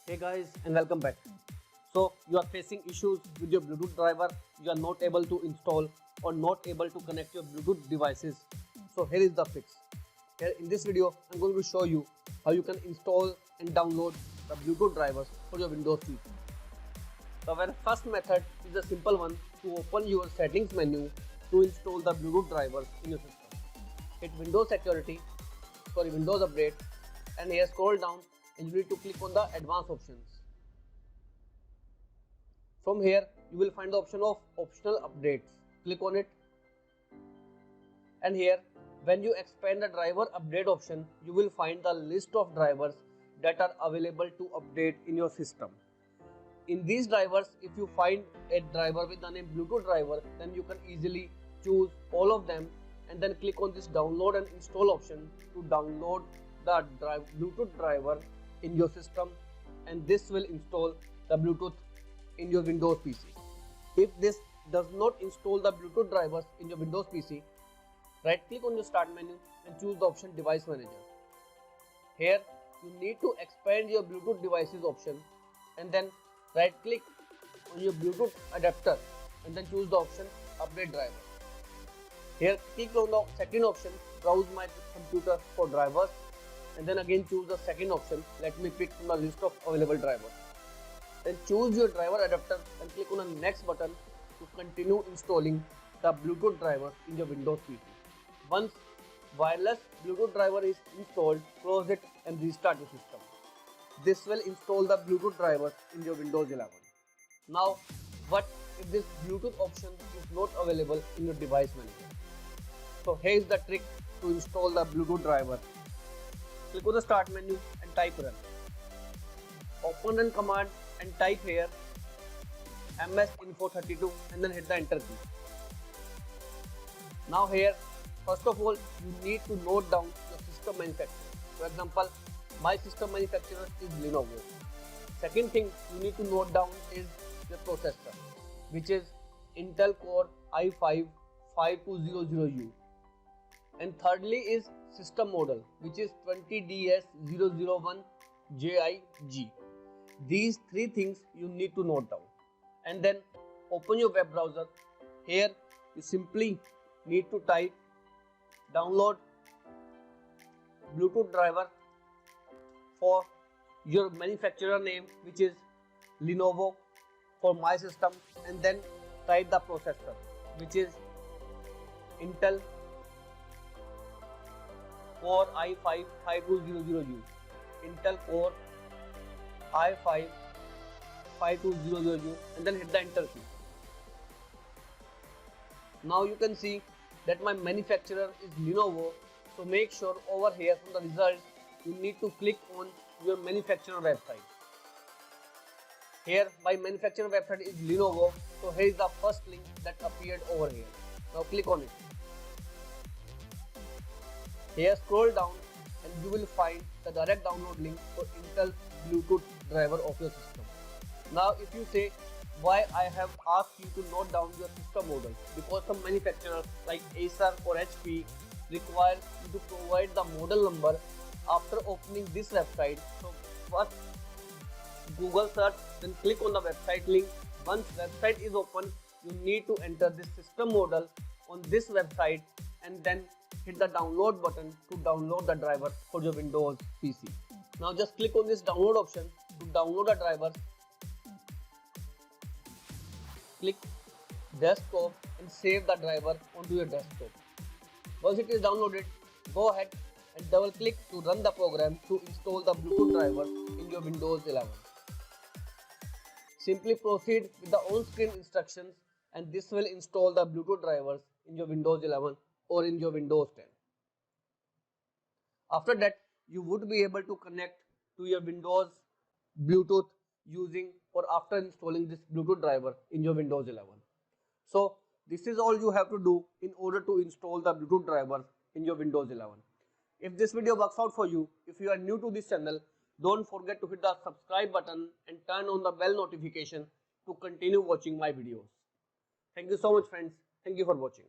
Hey guys, and welcome back. So you are facing issues with your Bluetooth driver, you are not able to install or not able to connect your Bluetooth devices. So here is the fix. Here in this video I'm going to show you how you can install and download the Bluetooth drivers for your Windows PC. The very first method is a simple one. To open your settings menu to install the Bluetooth drivers in your system. Hit Windows Windows Update, and here scroll down and you need to click on the advanced options. From here you will find the option of optional updates. Click on it, and here when you expand the driver update option, you will find the list of drivers that are available to update in your system. In these drivers, if you find a driver with the name Bluetooth driver, then you can easily choose all of them and then click on this download and install option to download the Bluetooth driver in your system, and this will install the Bluetooth in your Windows PC. If this does not install the Bluetooth drivers in your Windows PC, right click on your start menu and choose the option device manager. Here you need to expand your Bluetooth devices option and then right click on your Bluetooth adapter and then choose the option update driver. Here click on the second option, browse my computer for drivers, and then again choose the second option, let me pick from the list of available drivers. Then choose your driver adapter and click on the next button to continue installing the Bluetooth driver in your Windows PC. Once wireless Bluetooth driver is installed, close it and restart your system. This will install the Bluetooth drivers in your Windows 11. Now, what if this Bluetooth option is not available in your device manager? So here is the trick to install the Bluetooth driver. Click on the start menu and type run. Open run command and type here msinfo32 and then hit the enter key. Now here, first of all, you need to note down your system manufacturer. For example, my system manufacturer is Lenovo. Second thing you need to note down is your processor, which is Intel Core i5 5200U. And thirdly is system model, which is 20DS001JIG. These three things you need to note down. And then open your web browser. Here you simply need to type download Bluetooth driver for your manufacturer name, which is Lenovo for my system, and then type the processor, which is Intel Core i5 5200U. Intel Core i5 5200U, and then hit the enter key. Now you can see that my manufacturer is Lenovo, so make sure over here from the results you need to click on your manufacturer website. Here my manufacturer website is Lenovo, so here is the first link that appeared over here. Now click on it. Here scroll down and you will find the direct download link for Intel Bluetooth driver of your system. Now if you say why I have asked you to note down your system model, because some manufacturers like Acer or HP require you to provide the model number after opening this website. So first Google search, then click on the website link. Once website is open, you need to enter this system model on this website and then hit the download button to download the driver for your Windows PC. Now just click on this download option to download the driver. Click desktop and save the driver onto your desktop. Once it is downloaded, go ahead and double click to run the program to install the Bluetooth driver in your Windows 11. Simply proceed with the on-screen instructions and this will install the Bluetooth drivers in your Windows 11 or in your Windows 10. After that, you would be able to connect to your Windows Bluetooth using or after installing this Bluetooth driver in your Windows 11. So this is all you have to do in order to install the Bluetooth driver in your Windows 11. If this video works out for you, if you are new to this channel, don't forget to hit the subscribe button and turn on the bell notification to continue watching my videos. Thank you so much friends. Thank you for watching.